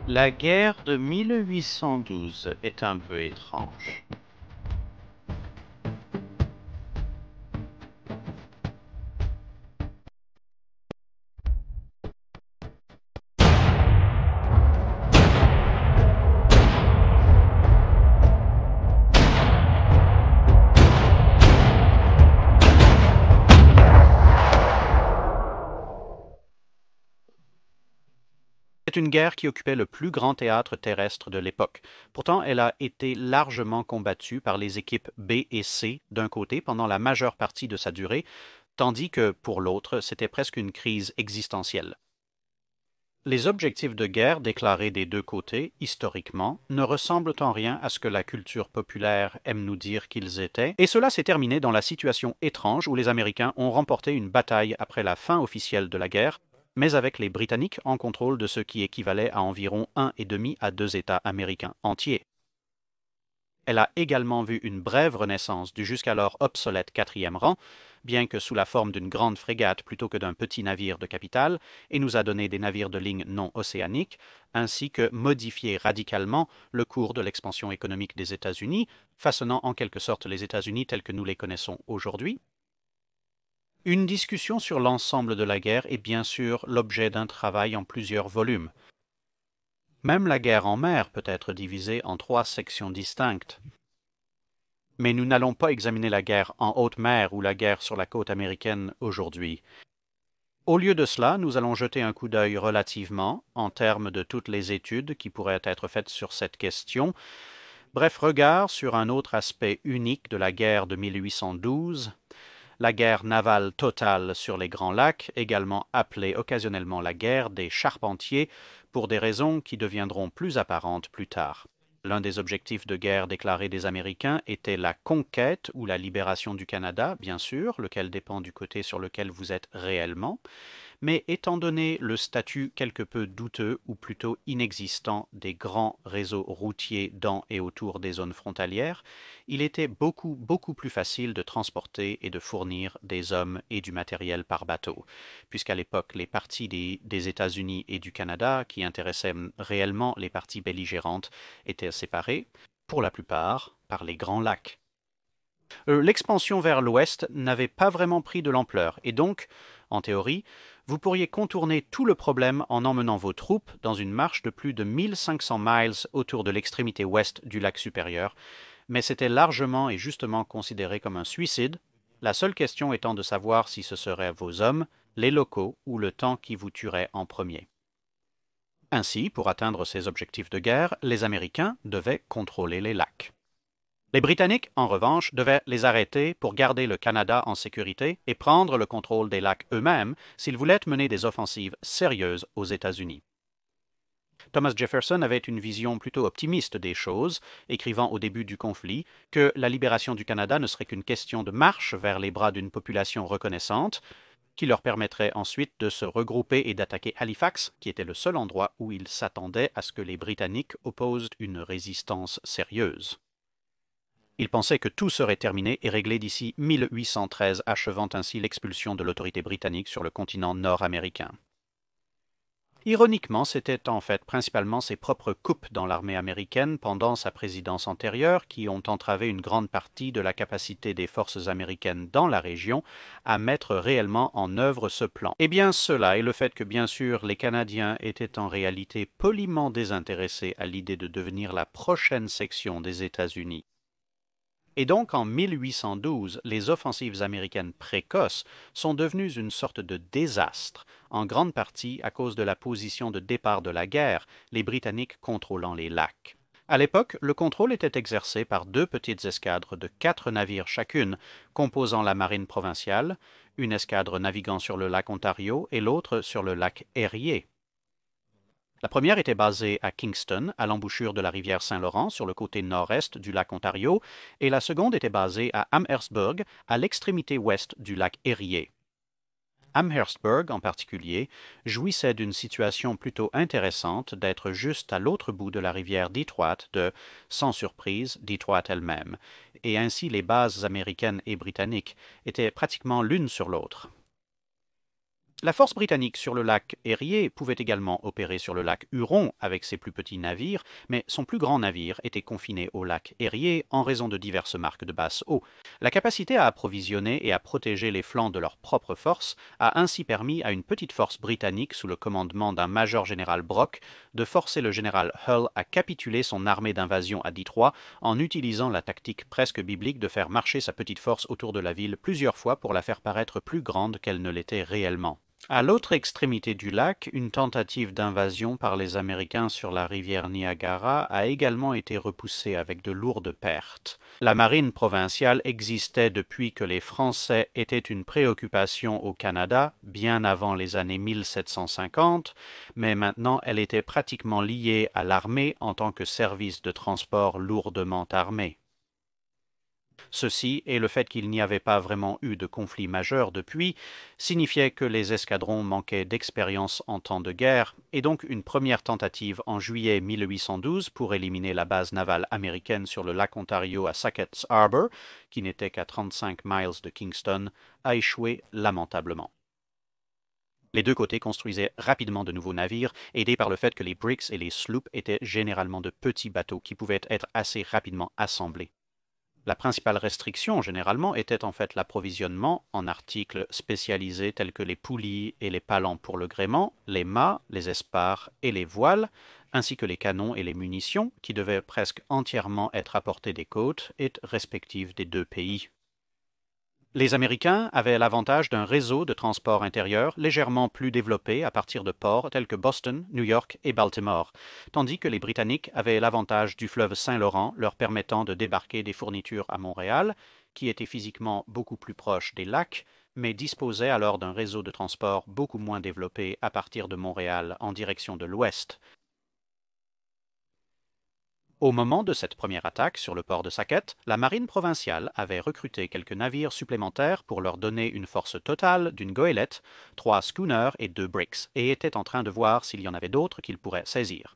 La guerre de 1812 est un peu étrange. C'est une guerre qui occupait le plus grand théâtre terrestre de l'époque. Pourtant, elle a été largement combattue par les équipes B et C d'un côté pendant la majeure partie de sa durée, tandis que, pour l'autre, c'était presque une crise existentielle. Les objectifs de guerre déclarés des deux côtés, historiquement, ne ressemblent en rien à ce que la culture populaire aime nous dire qu'ils étaient, et cela s'est terminé dans la situation étrange où les Américains ont remporté une bataille après la fin officielle de la guerre, mais avec les Britanniques en contrôle de ce qui équivalait à environ 1,5 à 2 États américains entiers. Elle a également vu une brève renaissance du jusqu'alors obsolète quatrième rang, bien que sous la forme d'une grande frégate plutôt que d'un petit navire de capitale, et nous a donné des navires de ligne non océanique, ainsi que modifié radicalement le cours de l'expansion économique des États-Unis, façonnant en quelque sorte les États-Unis tels que nous les connaissons aujourd'hui. Une discussion sur l'ensemble de la guerre est bien sûr l'objet d'un travail en plusieurs volumes. Même la guerre en mer peut être divisée en 3 sections distinctes. Mais nous n'allons pas examiner la guerre en haute mer ou la guerre sur la côte américaine aujourd'hui. Au lieu de cela, nous allons jeter un coup d'œil relativement, en termes de toutes les études qui pourraient être faites sur cette question, bref regard sur un autre aspect unique de la guerre de 1812, la guerre navale totale sur les Grands Lacs, également appelée occasionnellement la guerre des Charpentiers, pour des raisons qui deviendront plus apparentes plus tard. L'un des objectifs de guerre déclarés des Américains était la conquête ou la libération du Canada, bien sûr, lequel dépend du côté sur lequel vous êtes réellement, mais étant donné le statut quelque peu douteux ou plutôt inexistant des grands réseaux routiers dans et autour des zones frontalières, il était beaucoup plus facile de transporter et de fournir des hommes et du matériel par bateau, puisqu'à l'époque les parties des États-Unis et du Canada qui intéressaient réellement les parties belligérantes étaient séparées, pour la plupart, par les Grands Lacs. L'expansion vers l'ouest n'avait pas vraiment pris de l'ampleur, et donc, en théorie, vous pourriez contourner tout le problème en emmenant vos troupes dans une marche de plus de 1500 miles autour de l'extrémité ouest du lac supérieur, mais c'était largement et justement considéré comme un suicide, la seule question étant de savoir si ce seraient vos hommes, les locaux ou le temps qui vous tuerait en premier. Ainsi, pour atteindre ces objectifs de guerre, les Américains devaient contrôler les lacs. Les Britanniques, en revanche, devaient les arrêter pour garder le Canada en sécurité et prendre le contrôle des lacs eux-mêmes s'ils voulaient mener des offensives sérieuses aux États-Unis. Thomas Jefferson avait une vision plutôt optimiste des choses, écrivant au début du conflit que la libération du Canada ne serait qu'une question de marche vers les bras d'une population reconnaissante, qui leur permettrait ensuite de se regrouper et d'attaquer Halifax, qui était le seul endroit où il s'attendait à ce que les Britanniques opposent une résistance sérieuse. Il pensait que tout serait terminé et réglé d'ici 1813, achevant ainsi l'expulsion de l'autorité britannique sur le continent nord-américain. Ironiquement, c'était en fait principalement ses propres coupes dans l'armée américaine pendant sa présidence antérieure qui ont entravé une grande partie de la capacité des forces américaines dans la région à mettre réellement en œuvre ce plan. Eh bien cela et le fait que bien sûr les Canadiens étaient en réalité poliment désintéressés à l'idée de devenir la prochaine section des États-Unis. Et donc en 1812, les offensives américaines précoces sont devenues une sorte de désastre, en grande partie à cause de la position de départ de la guerre, les Britanniques contrôlant les lacs. À l'époque, le contrôle était exercé par 2 petites escadres de 4 navires chacune, composant la marine provinciale, une escadre naviguant sur le lac Ontario et l'autre sur le lac Erie. La première était basée à Kingston, à l'embouchure de la rivière Saint-Laurent, sur le côté nord-est du lac Ontario, et la seconde était basée à Amherstburg, à l'extrémité ouest du lac Erie. Amherstburg, en particulier, jouissait d'une situation plutôt intéressante d'être juste à l'autre bout de la rivière Detroit de, sans surprise, Detroit elle-même, et ainsi les bases américaines et britanniques étaient pratiquement l'une sur l'autre. La force britannique sur le lac Erie pouvait également opérer sur le lac Huron avec ses plus petits navires, mais son plus grand navire était confiné au lac Erie en raison de diverses marques de basse eau. La capacité à approvisionner et à protéger les flancs de leur propre force a ainsi permis à une petite force britannique sous le commandement d'un major-général Brock de forcer le général Hull à capituler son armée d'invasion à Détroit en utilisant la tactique presque biblique de faire marcher sa petite force autour de la ville plusieurs fois pour la faire paraître plus grande qu'elle ne l'était réellement. À l'autre extrémité du lac, une tentative d'invasion par les Américains sur la rivière Niagara a également été repoussée avec de lourdes pertes. La marine provinciale existait depuis que les Français étaient une préoccupation au Canada, bien avant les années 1750, mais maintenant elle était pratiquement liée à l'armée en tant que service de transport lourdement armé. Ceci, et le fait qu'il n'y avait pas vraiment eu de conflit majeur depuis, signifiait que les escadrons manquaient d'expérience en temps de guerre, et donc une première tentative en juillet 1812 pour éliminer la base navale américaine sur le lac Ontario à Sackett's Harbour, qui n'était qu'à 35 miles de Kingston, a échoué lamentablement. Les deux côtés construisaient rapidement de nouveaux navires, aidés par le fait que les bricks et les sloops étaient généralement de petits bateaux qui pouvaient être assez rapidement assemblés. La principale restriction, généralement, était en fait l'approvisionnement en articles spécialisés tels que les poulies et les palans pour le gréement, les mâts, les espars et les voiles, ainsi que les canons et les munitions, qui devaient presque entièrement être apportés des côtes et respectives des deux pays. Les Américains avaient l'avantage d'un réseau de transport intérieur légèrement plus développé à partir de ports tels que Boston, New York et Baltimore, tandis que les Britanniques avaient l'avantage du fleuve Saint-Laurent leur permettant de débarquer des fournitures à Montréal, qui était physiquement beaucoup plus proche des lacs, mais disposait alors d'un réseau de transport beaucoup moins développé à partir de Montréal en direction de l'ouest. Au moment de cette première attaque sur le port de Saquette, la marine provinciale avait recruté quelques navires supplémentaires pour leur donner une force totale d'une goélette, 3 schooners et 2 bricks, et était en train de voir s'il y en avait d'autres qu'ils pourraient saisir.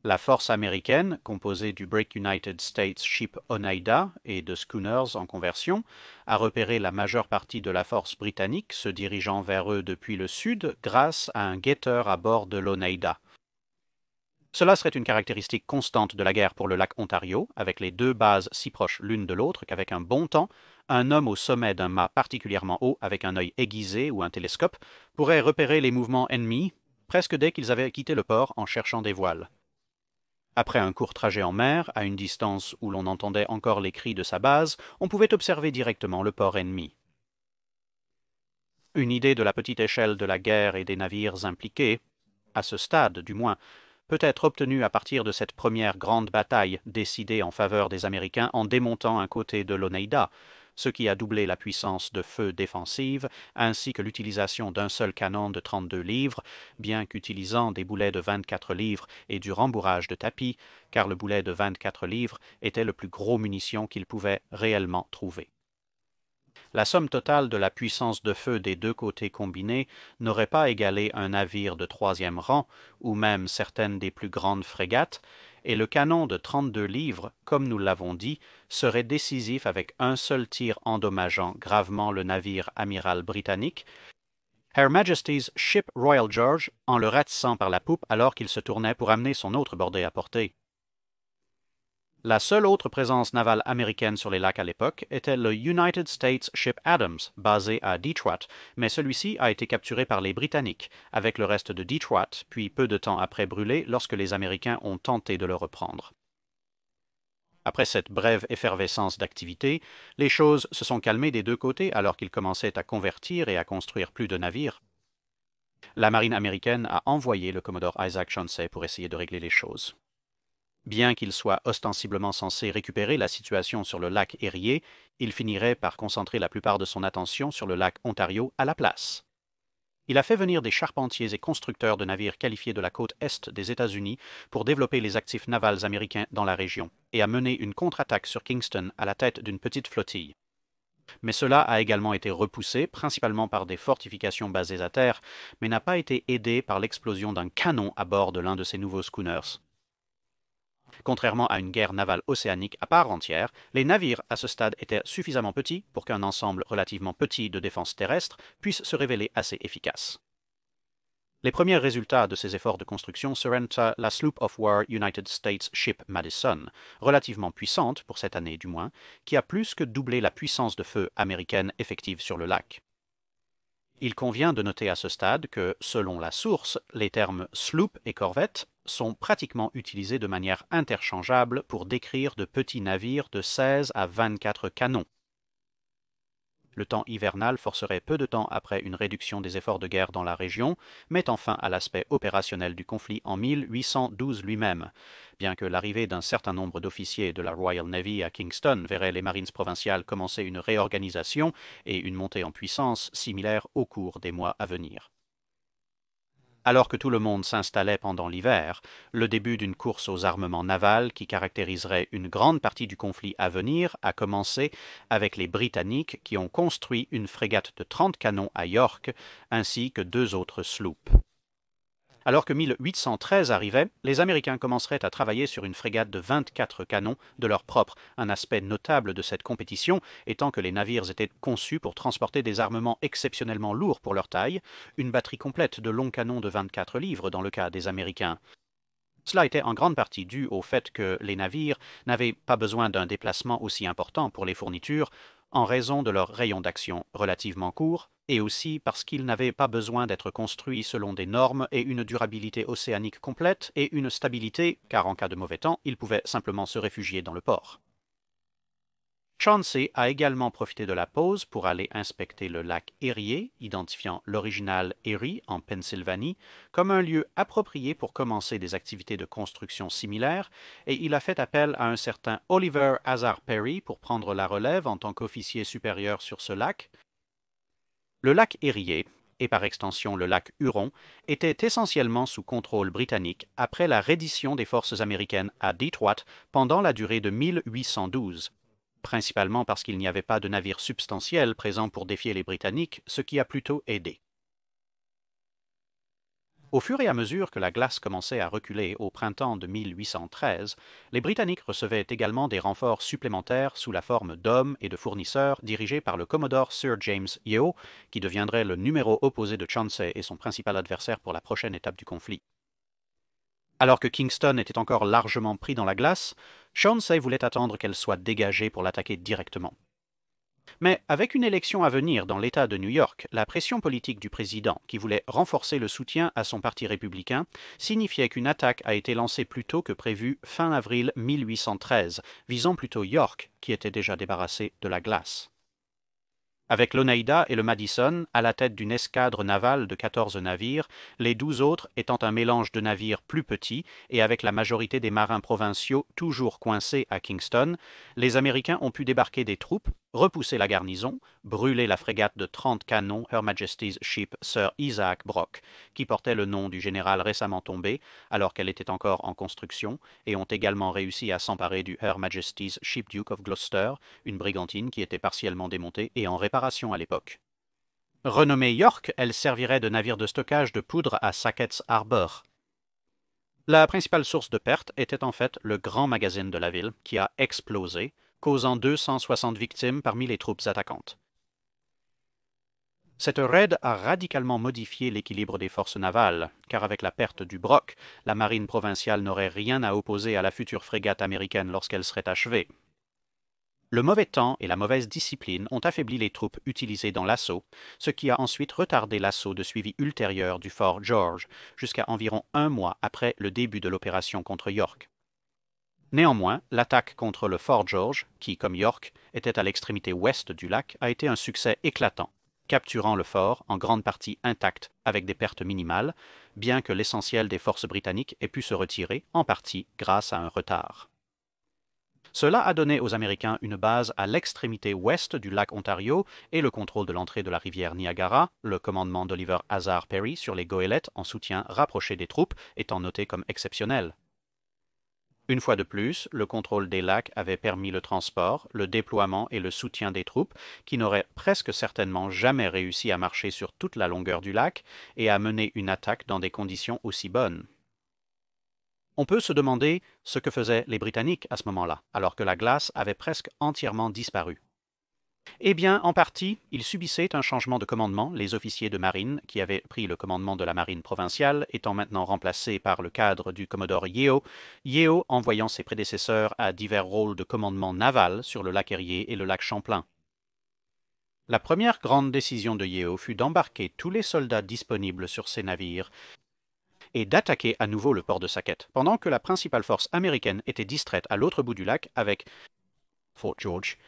La force américaine, composée du Brick United States Ship Oneida et de schooners en conversion, a repéré la majeure partie de la force britannique se dirigeant vers eux depuis le sud grâce à un guetteur à bord de l'Oneida. Cela serait une caractéristique constante de la guerre pour le lac Ontario, avec les deux bases si proches l'une de l'autre qu'avec un bon temps, un homme au sommet d'un mât particulièrement haut avec un œil aiguisé ou un télescope pourrait repérer les mouvements ennemis presque dès qu'ils avaient quitté le port en cherchant des voiles. Après un court trajet en mer, à une distance où l'on entendait encore les cris de sa base, on pouvait observer directement le port ennemi. Une idée de la petite échelle de la guerre et des navires impliqués, à ce stade du moins, peut être obtenue à partir de cette première grande bataille décidée en faveur des Américains en démontant un côté de l'Oneida, ce qui a doublé la puissance de feu défensive, ainsi que l'utilisation d'un seul canon de 32 livres, bien qu'utilisant des boulets de 24 livres et du rembourrage de tapis, car le boulet de 24 livres était le plus gros munition qu'il pouvait réellement trouver. La somme totale de la puissance de feu des deux côtés combinés n'aurait pas égalé un navire de troisième rang, ou même certaines des plus grandes frégates, et le canon de 32 livres, comme nous l'avons dit, serait décisif avec un seul tir endommageant gravement le navire amiral britannique, Her Majesty's Ship Royal George en le ratissant par la poupe alors qu'il se tournait pour amener son autre bordée à portée. La seule autre présence navale américaine sur les lacs à l'époque était le United States Ship Adams, basé à Detroit, mais celui-ci a été capturé par les Britanniques, avec le reste de Detroit, puis peu de temps après brûlé lorsque les Américains ont tenté de le reprendre. Après cette brève effervescence d'activité, les choses se sont calmées des deux côtés alors qu'ils commençaient à convertir et à construire plus de navires. La marine américaine a envoyé le commodore Isaac Chauncey pour essayer de régler les choses. Bien qu'il soit ostensiblement censé récupérer la situation sur le lac Erie, il finirait par concentrer la plupart de son attention sur le lac Ontario à la place. Il a fait venir des charpentiers et constructeurs de navires qualifiés de la côte est des États-Unis pour développer les actifs navals américains dans la région, et a mené une contre-attaque sur Kingston à la tête d'une petite flottille. Mais cela a également été repoussé, principalement par des fortifications basées à terre, mais n'a pas été aidé par l'explosion d'un canon à bord de l'un de ces nouveaux schooners. Contrairement à une guerre navale océanique à part entière, les navires à ce stade étaient suffisamment petits pour qu'un ensemble relativement petit de défense terrestre puisse se révéler assez efficace. Les premiers résultats de ces efforts de construction seraient la sloop of war United States Ship Madison, relativement puissante pour cette année du moins, qui a plus que doublé la puissance de feu américaine effective sur le lac. Il convient de noter à ce stade que, selon la source, les termes sloop et corvette sont pratiquement utilisés de manière interchangeable pour décrire de petits navires de 16 à 24 canons. Le temps hivernal forcerait peu de temps après une réduction des efforts de guerre dans la région, mettant fin à l'aspect opérationnel du conflit en 1812 lui-même, bien que l'arrivée d'un certain nombre d'officiers de la Royal Navy à Kingston verrait les Marines provinciales commencer une réorganisation et une montée en puissance similaire au cours des mois à venir. Alors que tout le monde s'installait pendant l'hiver, le début d'une course aux armements navals qui caractériserait une grande partie du conflit à venir a commencé avec les Britanniques qui ont construit une frégate de 30 canons à York ainsi que 2 autres sloops. Alors que 1813 arrivait, les Américains commenceraient à travailler sur une frégate de 24 canons de leur propre, un aspect notable de cette compétition étant que les navires étaient conçus pour transporter des armements exceptionnellement lourds pour leur taille, une batterie complète de longs canons de 24 livres dans le cas des Américains. Cela était en grande partie dû au fait que les navires n'avaient pas besoin d'un déplacement aussi important pour les fournitures en raison de leur rayon d'action relativement court, et aussi parce qu'ils n'avaient pas besoin d'être construits selon des normes et une durabilité océanique complète et une stabilité, car en cas de mauvais temps, ils pouvaient simplement se réfugier dans le port. Chauncey a également profité de la pause pour aller inspecter le lac Erie, identifiant l'original Erie en Pennsylvanie comme un lieu approprié pour commencer des activités de construction similaires, et il a fait appel à un certain Oliver Hazard Perry pour prendre la relève en tant qu'officier supérieur sur ce lac. Le lac Erie, et par extension le lac Huron, était essentiellement sous contrôle britannique après la reddition des forces américaines à Detroit pendant la durée de 1812. Principalement parce qu'il n'y avait pas de navires substantiels présents pour défier les Britanniques, ce qui a plutôt aidé. Au fur et à mesure que la glace commençait à reculer au printemps de 1813, les Britanniques recevaient également des renforts supplémentaires sous la forme d'hommes et de fournisseurs dirigés par le Commodore Sir James Yeo, qui deviendrait le numéro opposé de Chauncey et son principal adversaire pour la prochaine étape du conflit. Alors que Kingston était encore largement pris dans la glace, Chauncey voulait attendre qu'elle soit dégagée pour l'attaquer directement. Mais avec une élection à venir dans l'État de New York, la pression politique du président, qui voulait renforcer le soutien à son parti républicain, signifiait qu'une attaque a été lancée plus tôt que prévu fin avril 1813, visant plutôt York, qui était déjà débarrassé de la glace. Avec l'Oneida et le Madison à la tête d'une escadre navale de 14 navires, les 12 autres étant un mélange de navires plus petits et avec la majorité des marins provinciaux toujours coincés à Kingston, les Américains ont pu débarquer des troupes, repousser la garnison, brûler la frégate de 30 canons Her Majesty's Ship Sir Isaac Brock, qui portait le nom du général récemment tombé alors qu'elle était encore en construction, et ont également réussi à s'emparer du Her Majesty's Ship Duke of Gloucester, une brigantine qui était partiellement démontée et en réparation à l'époque. Renommée York, elle servirait de navire de stockage de poudre à Sackett's Harbour. La principale source de perte était en fait le grand magazine de la ville, qui a explosé, causant 260 victimes parmi les troupes attaquantes. Cette raid a radicalement modifié l'équilibre des forces navales, car avec la perte du Brock, la marine provinciale n'aurait rien à opposer à la future frégate américaine lorsqu'elle serait achevée. Le mauvais temps et la mauvaise discipline ont affaibli les troupes utilisées dans l'assaut, ce qui a ensuite retardé l'assaut de suivi ultérieur du fort George, jusqu'à environ 1 mois après le début de l'opération contre York. Néanmoins, l'attaque contre le fort George, qui, comme York, était à l'extrémité ouest du lac, a été un succès éclatant, capturant le fort en grande partie intact avec des pertes minimales, bien que l'essentiel des forces britanniques ait pu se retirer, en partie grâce à un retard. Cela a donné aux Américains une base à l'extrémité ouest du lac Ontario et le contrôle de l'entrée de la rivière Niagara, le commandement d'Oliver Hazard Perry sur les goélettes en soutien rapproché des troupes étant noté comme exceptionnel. Une fois de plus, le contrôle des lacs avait permis le transport, le déploiement et le soutien des troupes qui n'auraient presque certainement jamais réussi à marcher sur toute la longueur du lac et à mener une attaque dans des conditions aussi bonnes. On peut se demander ce que faisaient les Britanniques à ce moment-là, alors que la glace avait presque entièrement disparu. Eh bien, en partie, ils subissaient un changement de commandement, les officiers de marine qui avaient pris le commandement de la marine provinciale étant maintenant remplacés par le cadre du commodore Yeo envoyant ses prédécesseurs à divers rôles de commandement naval sur le lac Erie et le lac Champlain. La première grande décision de Yeo fut d'embarquer tous les soldats disponibles sur ces navires et d'attaquer à nouveau le port de Saquette, pendant que la principale force américaine était distraite à l'autre bout du lac avec Fort George.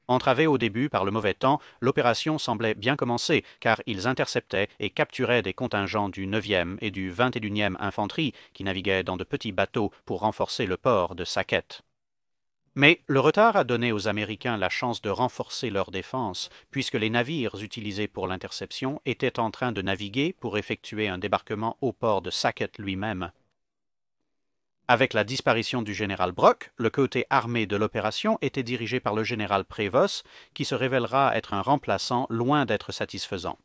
Entravés au début par le mauvais temps, l'opération semblait bien commencer, car ils interceptaient et capturaient des contingents du 9e et du 21e infanterie qui naviguaient dans de petits bateaux pour renforcer le port de Saquette. Mais le retard a donné aux Américains la chance de renforcer leur défense, puisque les navires utilisés pour l'interception étaient en train de naviguer pour effectuer un débarquement au port de Saquette lui-même. Avec la disparition du général Brock, le côté armé de l'opération était dirigé par le général Prévost, qui se révélera être un remplaçant loin d'être satisfaisant.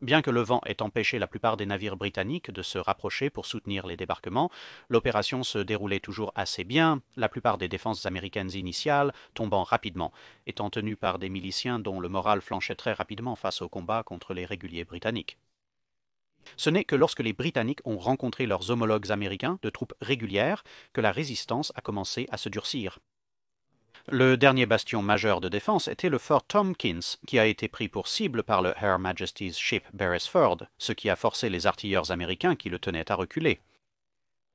Bien que le vent ait empêché la plupart des navires britanniques de se rapprocher pour soutenir les débarquements, l'opération se déroulait toujours assez bien, la plupart des défenses américaines initiales tombant rapidement, étant tenues par des miliciens dont le moral flanchait très rapidement face au combat contre les réguliers britanniques. Ce n'est que lorsque les Britanniques ont rencontré leurs homologues américains de troupes régulières que la résistance a commencé à se durcir. Le dernier bastion majeur de défense était le fort Tompkins, qui a été pris pour cible par le Her Majesty's Ship Beresford, ce qui a forcé les artilleurs américains qui le tenaient à reculer.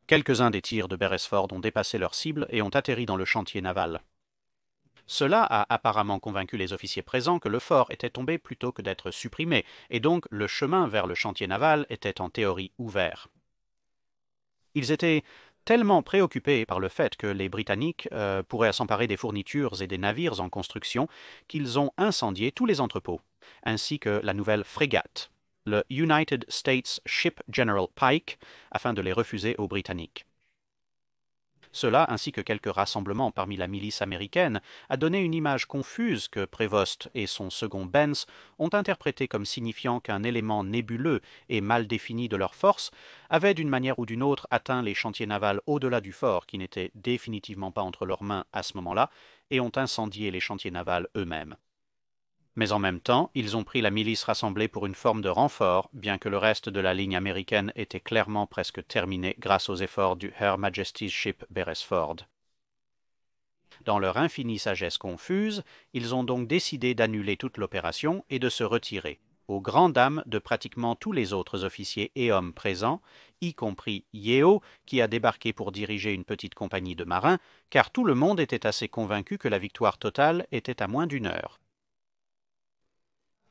Quelques-uns des tirs de Beresford ont dépassé leur cible et ont atterri dans le chantier naval. Cela a apparemment convaincu les officiers présents que le fort était tombé plutôt que d'être supprimé, et donc le chemin vers le chantier naval était en théorie ouvert. Ils étaient tellement préoccupés par le fait que les Britanniques pourraient s'emparer des fournitures et des navires en construction qu'ils ont incendié tous les entrepôts, ainsi que la nouvelle frégate, le United States Ship General Pike, afin de les refuser aux Britanniques. Cela, ainsi que quelques rassemblements parmi la milice américaine, a donné une image confuse que Prévost et son second Benz ont interprétée comme signifiant qu'un élément nébuleux et mal défini de leur force avait d'une manière ou d'une autre atteint les chantiers navals au-delà du fort, qui n'étaient définitivement pas entre leurs mains à ce moment-là, et ont incendié les chantiers navals eux-mêmes. Mais en même temps, ils ont pris la milice rassemblée pour une forme de renfort, bien que le reste de la ligne américaine était clairement presque terminé grâce aux efforts du Her Majesty's Ship Beresford. Dans leur infinie sagesse confuse, ils ont donc décidé d'annuler toute l'opération et de se retirer, aux grandes dames de pratiquement tous les autres officiers et hommes présents, y compris Yeo, qui a débarqué pour diriger une petite compagnie de marins, car tout le monde était assez convaincu que la victoire totale était à moins d'une heure.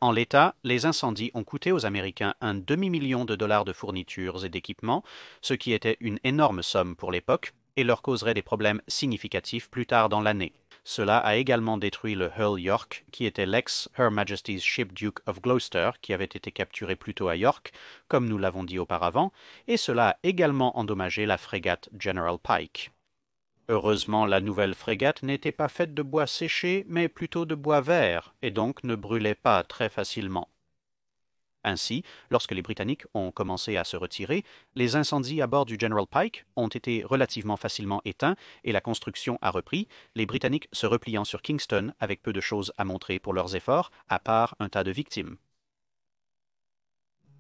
En l'état, les incendies ont coûté aux Américains un demi-million de dollars de fournitures et d'équipements, ce qui était une énorme somme pour l'époque, et leur causerait des problèmes significatifs plus tard dans l'année. Cela a également détruit le Hull York, qui était l'ex-Her Majesty's Ship Duke of Gloucester, qui avait été capturé plus tôt à York, comme nous l'avons dit auparavant, et cela a également endommagé la frégate General Pike. Heureusement, la nouvelle frégate n'était pas faite de bois séché, mais plutôt de bois vert, et donc ne brûlait pas très facilement. Ainsi, lorsque les Britanniques ont commencé à se retirer, les incendies à bord du General Pike ont été relativement facilement éteints et la construction a repris, les Britanniques se repliant sur Kingston avec peu de choses à montrer pour leurs efforts, à part un tas de victimes.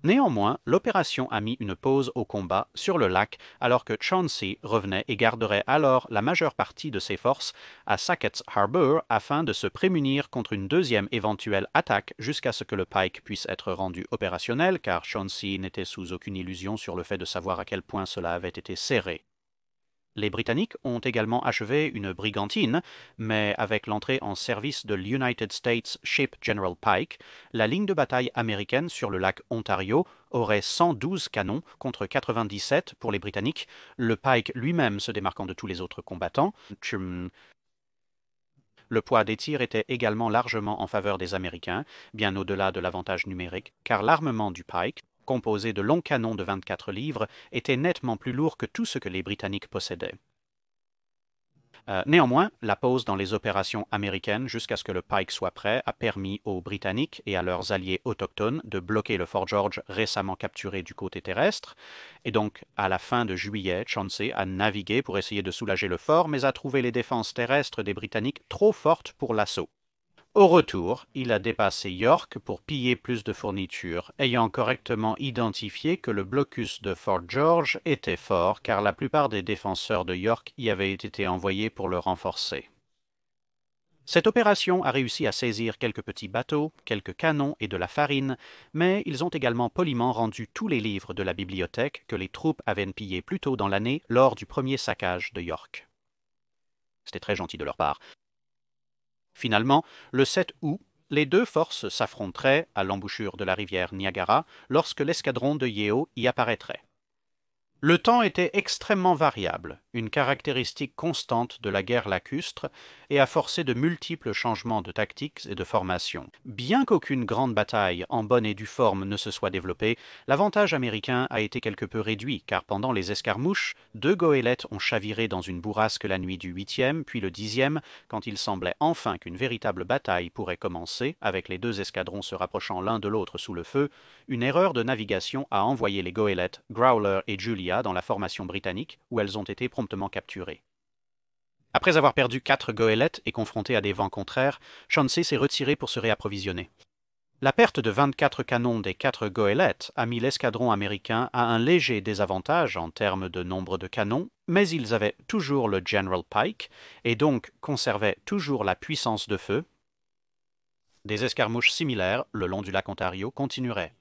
Néanmoins, l'opération a mis une pause au combat sur le lac alors que Chauncey revenait et garderait alors la majeure partie de ses forces à Sackett's Harbour afin de se prémunir contre une deuxième éventuelle attaque jusqu'à ce que le Pike puisse être rendu opérationnel, car Chauncey n'était sous aucune illusion sur le fait de savoir à quel point cela avait été serré. Les Britanniques ont également achevé une brigantine, mais avec l'entrée en service de l'United States Ship General Pike, la ligne de bataille américaine sur le lac Ontario aurait 112 canons contre 97 pour les Britanniques, le Pike lui-même se démarquant de tous les autres combattants. Le poids des tirs était également largement en faveur des Américains, bien au-delà de l'avantage numérique, car l'armement du Pike, composé de longs canons de 24 livres, était nettement plus lourd que tout ce que les Britanniques possédaient. Néanmoins, la pause dans les opérations américaines jusqu'à ce que le Pike soit prêt a permis aux Britanniques et à leurs alliés autochtones de bloquer le Fort George récemment capturé du côté terrestre. Et donc, à la fin de juillet, Chauncey a navigué pour essayer de soulager le fort, mais a trouvé les défenses terrestres des Britanniques trop fortes pour l'assaut. Au retour, il a dépassé York pour piller plus de fournitures, ayant correctement identifié que le blocus de Fort George était fort car la plupart des défenseurs de York y avaient été envoyés pour le renforcer. Cette opération a réussi à saisir quelques petits bateaux, quelques canons et de la farine, mais ils ont également poliment rendu tous les livres de la bibliothèque que les troupes avaient pillés plus tôt dans l'année lors du premier saccage de York. C'était très gentil de leur part. Finalement, le 7 août, les deux forces s'affronteraient à l'embouchure de la rivière Niagara lorsque l'escadron de Yeo y apparaîtrait. Le temps était extrêmement variable, une caractéristique constante de la guerre lacustre, et a forcé de multiples changements de tactiques et de formation. Bien qu'aucune grande bataille en bonne et due forme ne se soit développée, l'avantage américain a été quelque peu réduit, car pendant les escarmouches, 2 goélettes ont chaviré dans une bourrasque la nuit du 8e, puis le 10e, quand il semblait enfin qu'une véritable bataille pourrait commencer, avec les 2 escadrons se rapprochant l'un de l'autre sous le feu. Une erreur de navigation a envoyé les goélettes Growler et Julia dans la formation britannique, où elles ont été promptement capturées. Après avoir perdu 4 goélettes et confronté à des vents contraires, Chauncey s'est retiré pour se réapprovisionner. La perte de 24 canons des 4 goélettes a mis l'escadron américain à un léger désavantage en termes de nombre de canons, mais ils avaient toujours le General Pike et donc conservaient toujours la puissance de feu. Des escarmouches similaires le long du lac Ontario continueraient.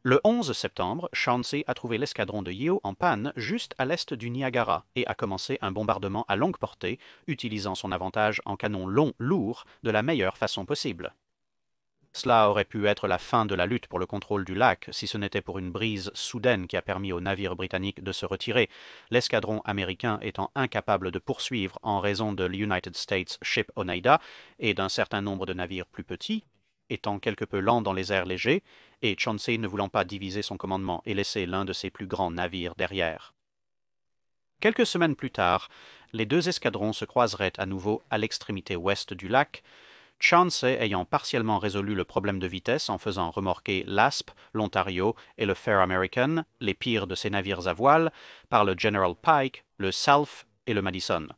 Le 11 septembre, Chauncey a trouvé l'escadron de Yeo en panne juste à l'est du Niagara et a commencé un bombardement à longue portée, utilisant son avantage en canons longs lourds de la meilleure façon possible. Cela aurait pu être la fin de la lutte pour le contrôle du lac si ce n'était pour une brise soudaine qui a permis aux navires britanniques de se retirer, l'escadron américain étant incapable de poursuivre en raison de l'United States Ship Oneida et d'un certain nombre de navires plus petits, étant quelque peu lent dans les airs légers, et Chauncey ne voulant pas diviser son commandement et laisser l'un de ses plus grands navires derrière. Quelques semaines plus tard, les 2 escadrons se croiseraient à nouveau à l'extrémité ouest du lac, Chauncey ayant partiellement résolu le problème de vitesse en faisant remorquer l'Asp, l'Ontario et le Fair American, les pires de ses navires à voile, par le General Pike, le South et le Madison.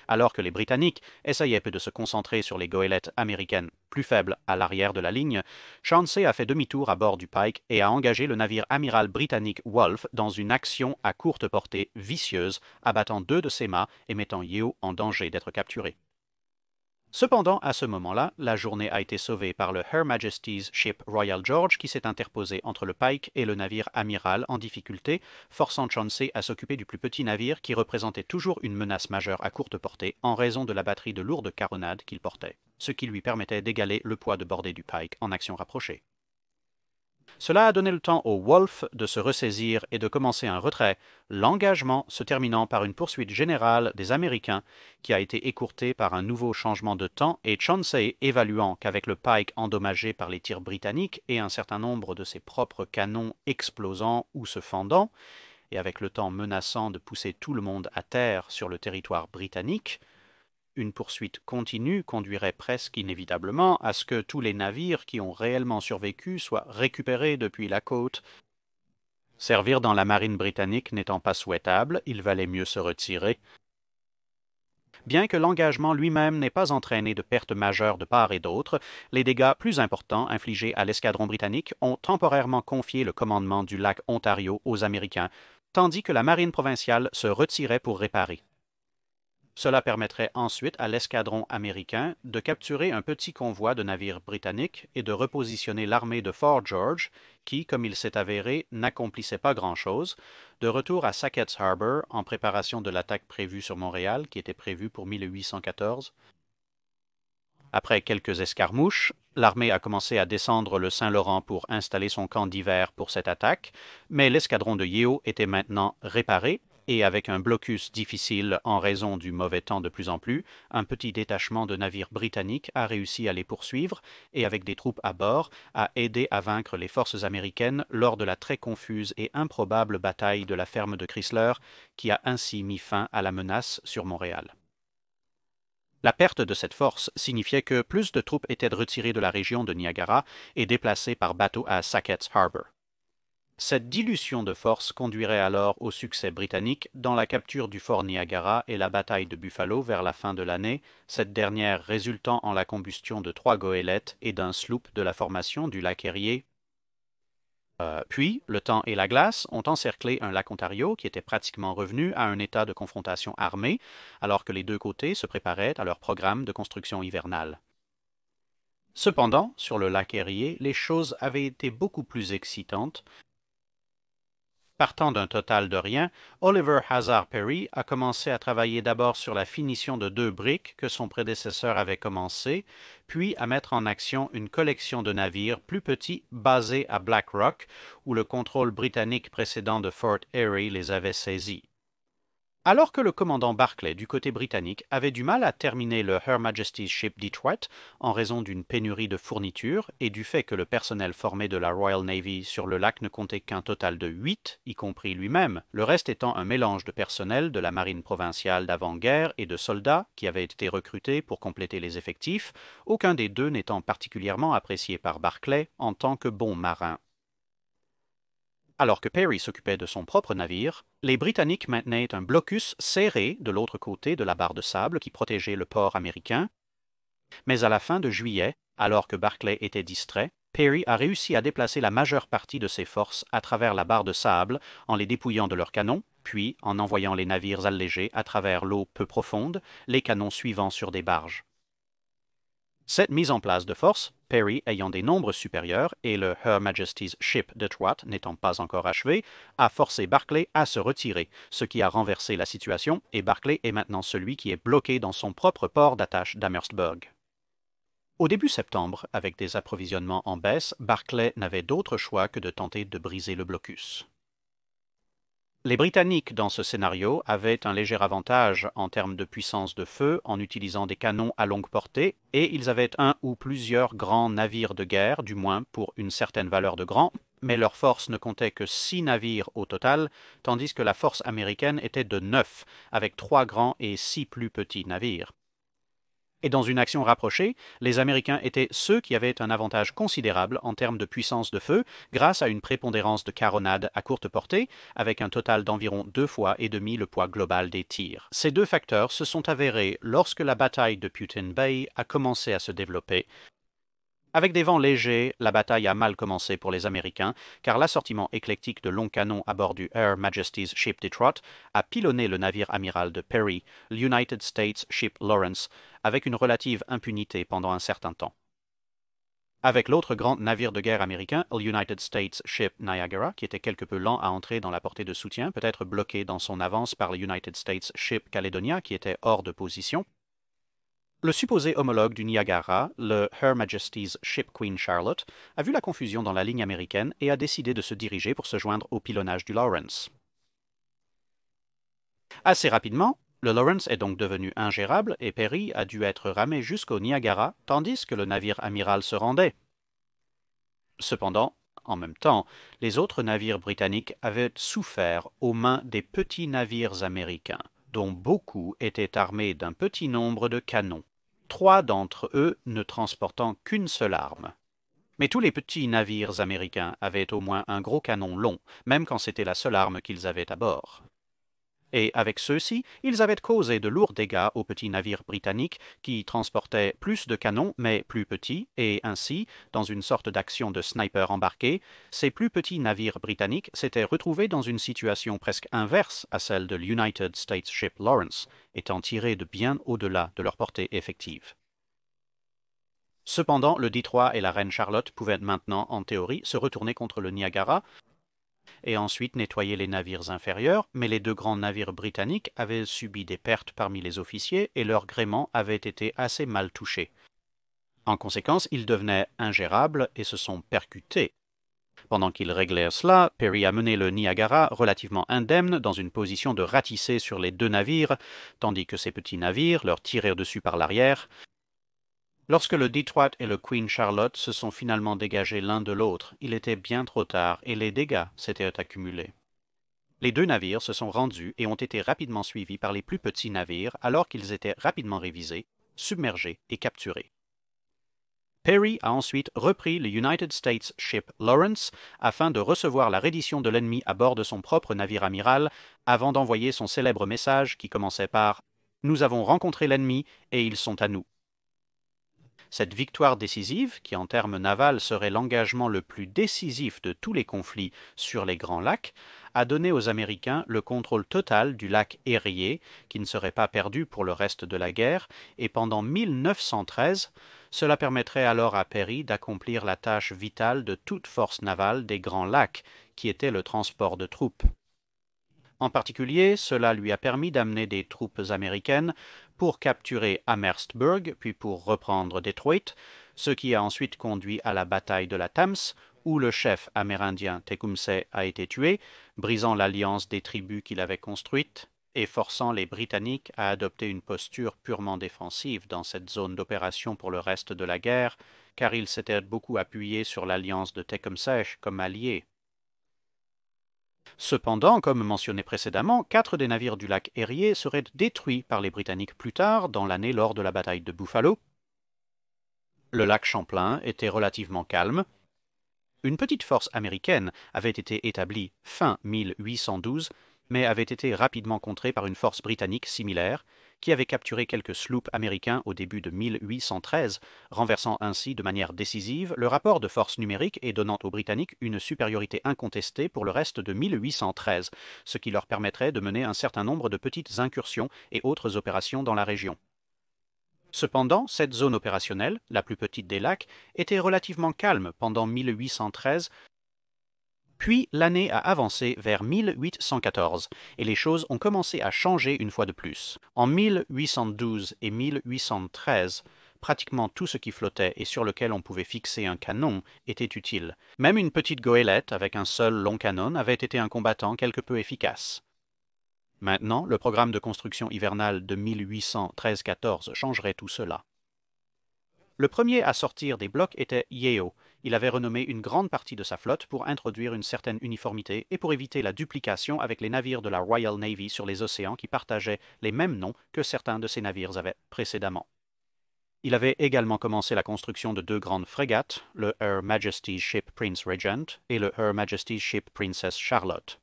Alors que les Britanniques essayaient peu de se concentrer sur les goélettes américaines plus faibles à l'arrière de la ligne, Chauncey a fait demi-tour à bord du Pike et a engagé le navire amiral britannique Wolfe dans une action à courte portée vicieuse, abattant 2 de ses mâts et mettant Yeo en danger d'être capturé. Cependant, à ce moment-là, la journée a été sauvée par le Her Majesty's Ship Royal George qui s'est interposé entre le Pike et le navire amiral en difficulté, forçant Chauncey à s'occuper du plus petit navire qui représentait toujours une menace majeure à courte portée en raison de la batterie de lourdes caronades qu'il portait, ce qui lui permettait d'égaler le poids de bordée du Pike en action rapprochée. Cela a donné le temps au Wolfe de se ressaisir et de commencer un retrait, l'engagement se terminant par une poursuite générale des Américains qui a été écourtée par un nouveau changement de temps et Chauncey évaluant qu'avec le Pike endommagé par les tirs britanniques et un certain nombre de ses propres canons explosant ou se fendant, et avec le temps menaçant de pousser tout le monde à terre sur le territoire britannique, une poursuite continue conduirait presque inévitablement à ce que tous les navires qui ont réellement survécu soient récupérés depuis la côte. Servir dans la marine britannique n'étant pas souhaitable, il valait mieux se retirer. Bien que l'engagement lui-même n'ait pas entraîné de pertes majeures de part et d'autre, les dégâts plus importants infligés à l'escadron britannique ont temporairement confié le commandement du lac Ontario aux Américains, tandis que la marine provinciale se retirait pour réparer. Cela permettrait ensuite à l'escadron américain de capturer un petit convoi de navires britanniques et de repositionner l'armée de Fort George, qui, comme il s'est avéré, n'accomplissait pas grand-chose, de retour à Sackett's Harbor en préparation de l'attaque prévue sur Montréal, qui était prévue pour 1814. Après quelques escarmouches, l'armée a commencé à descendre le Saint-Laurent pour installer son camp d'hiver pour cette attaque, mais l'escadron de Yeo était maintenant réparé, et avec un blocus difficile en raison du mauvais temps de plus en plus, un petit détachement de navires britanniques a réussi à les poursuivre et, avec des troupes à bord, a aidé à vaincre les forces américaines lors de la très confuse et improbable bataille de la ferme de Chrysler, qui a ainsi mis fin à la menace sur Montréal. La perte de cette force signifiait que plus de troupes étaient retirées de la région de Niagara et déplacées par bateau à Sackett's Harbor. Cette dilution de force conduirait alors au succès britannique dans la capture du fort Niagara et la bataille de Buffalo vers la fin de l'année, cette dernière résultant en la combustion de 3 goélettes et d'un sloop de la formation du lac Erie. Puis, le temps et la glace ont encerclé un lac Ontario qui était pratiquement revenu à un état de confrontation armée, alors que les deux côtés se préparaient à leur programme de construction hivernale. Cependant, sur le lac Erie, les choses avaient été beaucoup plus excitantes. Partant d'un total de rien, Oliver Hazard Perry a commencé à travailler d'abord sur la finition de 2 briques que son prédécesseur avait commencé, puis à mettre en action une collection de navires plus petits basés à Black Rock, où le contrôle britannique précédent de Fort Erie les avait saisis. Alors que le commandant Barclay du côté britannique avait du mal à terminer le Her Majesty's Ship Detroit en raison d'une pénurie de fournitures et du fait que le personnel formé de la Royal Navy sur le lac ne comptait qu'un total de 8, y compris lui-même, le reste étant un mélange de personnel de la marine provinciale d'avant-guerre et de soldats qui avaient été recrutés pour compléter les effectifs, aucun des deux n'étant particulièrement apprécié par Barclay en tant que bon marin. Alors que Perry s'occupait de son propre navire, les Britanniques maintenaient un blocus serré de l'autre côté de la barre de sable qui protégeait le port américain. Mais à la fin de juillet, alors que Barclay était distrait, Perry a réussi à déplacer la majeure partie de ses forces à travers la barre de sable en les dépouillant de leurs canons, puis en envoyant les navires allégés à travers l'eau peu profonde, les canons suivant sur des barges. Cette mise en place de force, Perry ayant des nombres supérieurs et le Her Majesty's Ship Detroit n'étant pas encore achevé, a forcé Barclay à se retirer, ce qui a renversé la situation et Barclay est maintenant celui qui est bloqué dans son propre port d'attache d'Amherstburg. Au début septembre, avec des approvisionnements en baisse, Barclay n'avait d'autre choix que de tenter de briser le blocus. Les Britanniques, dans ce scénario, avaient un léger avantage en termes de puissance de feu en utilisant des canons à longue portée, et ils avaient un ou plusieurs grands navires de guerre, du moins pour une certaine valeur de grand, mais leur force ne comptait que 6 navires au total, tandis que la force américaine était de 9, avec 3 grands et 6 plus petits navires. Et dans une action rapprochée, les Américains étaient ceux qui avaient un avantage considérable en termes de puissance de feu grâce à une prépondérance de caronade à courte portée, avec un total d'environ 2 fois et demi le poids global des tirs. Ces deux facteurs se sont avérés lorsque la bataille de Put-in Bay a commencé à se développer. Avec des vents légers, la bataille a mal commencé pour les Américains, car l'assortiment éclectique de longs canons à bord du Her Majesty's Ship Detroit a pilonné le navire amiral de Perry, l'United States Ship Lawrence, avec une relative impunité pendant un certain temps. Avec l'autre grand navire de guerre américain, l'United States Ship Niagara, qui était quelque peu lent à entrer dans la portée de soutien, peut-être bloqué dans son avance par l'United States Ship Caledonia, qui était hors de position, le supposé homologue du Niagara, le Her Majesty's Ship Queen Charlotte, a vu la confusion dans la ligne américaine et a décidé de se diriger pour se joindre au pilonnage du Lawrence. Assez rapidement, le Lawrence est donc devenu ingérable et Perry a dû être ramé jusqu'au Niagara tandis que le navire amiral se rendait. Cependant, en même temps, les autres navires britanniques avaient souffert aux mains des petits navires américains, dont beaucoup étaient armés d'un petit nombre de canons, 3 d'entre eux ne transportant qu'une seule arme. Mais tous les petits navires américains avaient au moins un gros canon long, même quand c'était la seule arme qu'ils avaient à bord. Et avec ceux-ci, ils avaient causé de lourds dégâts aux petits navires britanniques qui transportaient plus de canons mais plus petits, et ainsi, dans une sorte d'action de sniper embarqué, ces plus petits navires britanniques s'étaient retrouvés dans une situation presque inverse à celle de l'United States Ship Lawrence, étant tirés de bien au-delà de leur portée effective. Cependant, le Detroit et la Reine Charlotte pouvaient maintenant, en théorie, se retourner contre le Niagara, et ensuite nettoyer les navires inférieurs, mais les 2 grands navires britanniques avaient subi des pertes parmi les officiers et leur gréement avait été assez mal touché. En conséquence, ils devenaient ingérables et se sont percutés. Pendant qu'ils réglaient cela, Perry a mené le Niagara relativement indemne dans une position de ratissé sur les deux navires, tandis que ces petits navires leur tirèrent dessus par l'arrière. Lorsque le Detroit et le Queen Charlotte se sont finalement dégagés l'un de l'autre, il était bien trop tard et les dégâts s'étaient accumulés. Les deux navires se sont rendus et ont été rapidement suivis par les plus petits navires alors qu'ils étaient rapidement révisés, submergés et capturés. Perry a ensuite repris le United States Ship Lawrence afin de recevoir la reddition de l'ennemi à bord de son propre navire amiral avant d'envoyer son célèbre message qui commençait par « Nous avons rencontré l'ennemi et ils sont à nous ». Cette victoire décisive, qui en termes navals serait l'engagement le plus décisif de tous les conflits sur les Grands Lacs, a donné aux Américains le contrôle total du lac Erie, qui ne serait pas perdu pour le reste de la guerre, et pendant 1913, cela permettrait alors à Perry d'accomplir la tâche vitale de toute force navale des Grands Lacs, qui était le transport de troupes. En particulier, cela lui a permis d'amener des troupes américaines pour capturer Amherstburg, puis pour reprendre Detroit, ce qui a ensuite conduit à la bataille de la Thames, où le chef amérindien Tecumseh a été tué, brisant l'alliance des tribus qu'il avait construite et forçant les Britanniques à adopter une posture purement défensive dans cette zone d'opération pour le reste de la guerre, car ils s'étaient beaucoup appuyés sur l'alliance de Tecumseh comme allié. Cependant, comme mentionné précédemment, 4 des navires du lac Erie seraient détruits par les Britanniques plus tard dans l'année lors de la bataille de Buffalo. Le lac Champlain était relativement calme. Une petite force américaine avait été établie fin 1812, mais avait été rapidement contrée par une force britannique similaire, qui avait capturé quelques sloops américains au début de 1813, renversant ainsi de manière décisive le rapport de force numérique et donnant aux Britanniques une supériorité incontestée pour le reste de 1813, ce qui leur permettrait de mener un certain nombre de petites incursions et autres opérations dans la région. Cependant, cette zone opérationnelle, la plus petite des lacs, était relativement calme pendant 1813, puis l'année a avancé vers 1814, et les choses ont commencé à changer une fois de plus. En 1812 et 1813, pratiquement tout ce qui flottait et sur lequel on pouvait fixer un canon était utile. Même une petite goélette avec un seul long canon avait été un combattant quelque peu efficace. Maintenant, le programme de construction hivernale de 1813-14 changerait tout cela. Le premier à sortir des blocs était Yeo. Il avait renommé une grande partie de sa flotte pour introduire une certaine uniformité et pour éviter la duplication avec les navires de la Royal Navy sur les océans qui partageaient les mêmes noms que certains de ces navires avaient précédemment. Il avait également commencé la construction de 2 grandes frégates, le Her Majesty's Ship Prince Regent et le Her Majesty's Ship Princess Charlotte.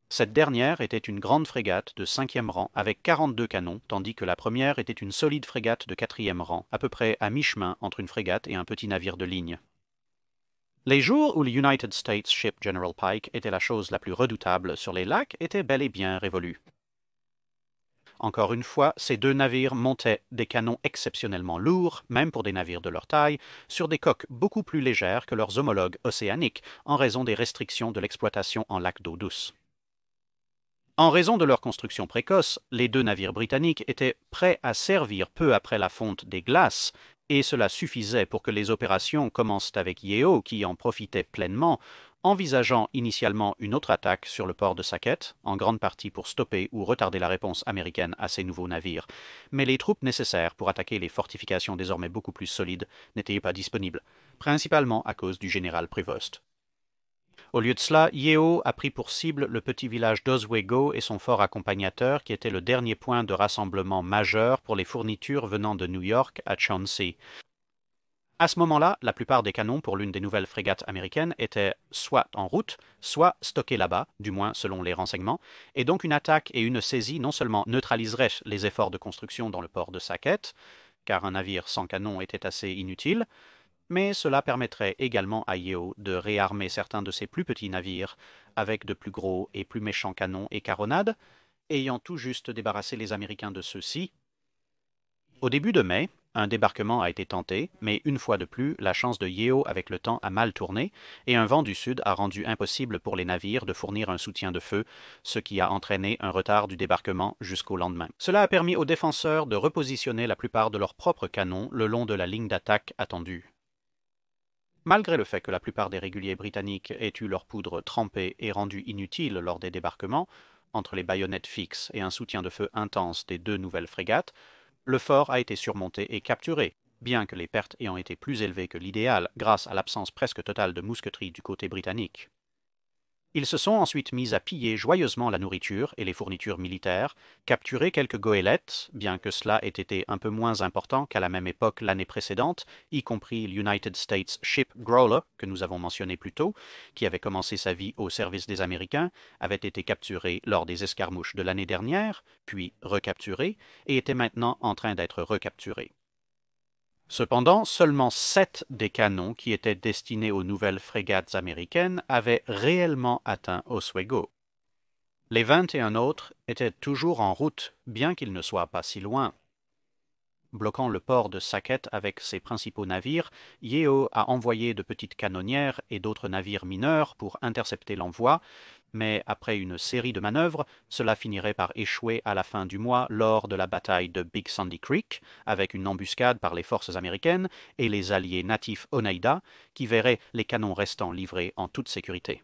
Cette dernière était une grande frégate de 5e rang avec 42 canons, tandis que la première était une solide frégate de 4e rang, à peu près à mi-chemin entre une frégate et un petit navire de ligne. Les jours où le United States Ship General Pike était la chose la plus redoutable sur les lacs étaient bel et bien révolus. Encore une fois, ces 2 navires montaient des canons exceptionnellement lourds, même pour des navires de leur taille, sur des coques beaucoup plus légères que leurs homologues océaniques en raison des restrictions de l'exploitation en lac d'eau douce. En raison de leur construction précoce, les 2 navires britanniques étaient prêts à servir peu après la fonte des glaces, et cela suffisait pour que les opérations commencent avec Yeo, qui en profitait pleinement, envisageant initialement une autre attaque sur le port de Saquette, en grande partie pour stopper ou retarder la réponse américaine à ces nouveaux navires. Mais les troupes nécessaires pour attaquer les fortifications désormais beaucoup plus solides n'étaient pas disponibles, principalement à cause du général Prévost. Au lieu de cela, Yeo a pris pour cible le petit village d'Oswego et son fort accompagnateur qui était le dernier point de rassemblement majeur pour les fournitures venant de New York à Chauncey. À ce moment-là, la plupart des canons pour l'une des nouvelles frégates américaines étaient soit en route, soit stockés là-bas, du moins selon les renseignements, et donc une attaque et une saisie non seulement neutraliseraient les efforts de construction dans le port de Saquette, car un navire sans canon était assez inutile, mais cela permettrait également à Yeo de réarmer certains de ses plus petits navires avec de plus gros et plus méchants canons et carronades, ayant tout juste débarrassé les Américains de ceux-ci. Au début de mai, un débarquement a été tenté, mais une fois de plus, la chance de Yeo avec le temps a mal tourné, et un vent du sud a rendu impossible pour les navires de fournir un soutien de feu, ce qui a entraîné un retard du débarquement jusqu'au lendemain. Cela a permis aux défenseurs de repositionner la plupart de leurs propres canons le long de la ligne d'attaque attendue. Malgré le fait que la plupart des réguliers britanniques aient eu leur poudre trempée et rendue inutile lors des débarquements, entre les baïonnettes fixes et un soutien de feu intense des deux nouvelles frégates, le fort a été surmonté et capturé, bien que les pertes ayant été plus élevées que l'idéal grâce à l'absence presque totale de mousqueterie du côté britannique. Ils se sont ensuite mis à piller joyeusement la nourriture et les fournitures militaires, capturer quelques goélettes, bien que cela ait été un peu moins important qu'à la même époque l'année précédente, y compris l'United States Ship Growler, que nous avons mentionné plus tôt, qui avait commencé sa vie au service des Américains, avait été capturé lors des escarmouches de l'année dernière, puis recapturé, et était maintenant en train d'être recapturé. Cependant, seulement 7 des canons qui étaient destinés aux nouvelles frégates américaines avaient réellement atteint Oswego. Les 21 autres étaient toujours en route, bien qu'ils ne soient pas si loin. Bloquant le port de Saquet avec ses principaux navires, Yeo a envoyé de petites canonnières et d'autres navires mineurs pour intercepter l'envoi, mais après une série de manœuvres, cela finirait par échouer à la fin du mois lors de la bataille de Big Sandy Creek, avec une embuscade par les forces américaines et les alliés natifs Oneida, qui verraient les canons restants livrés en toute sécurité.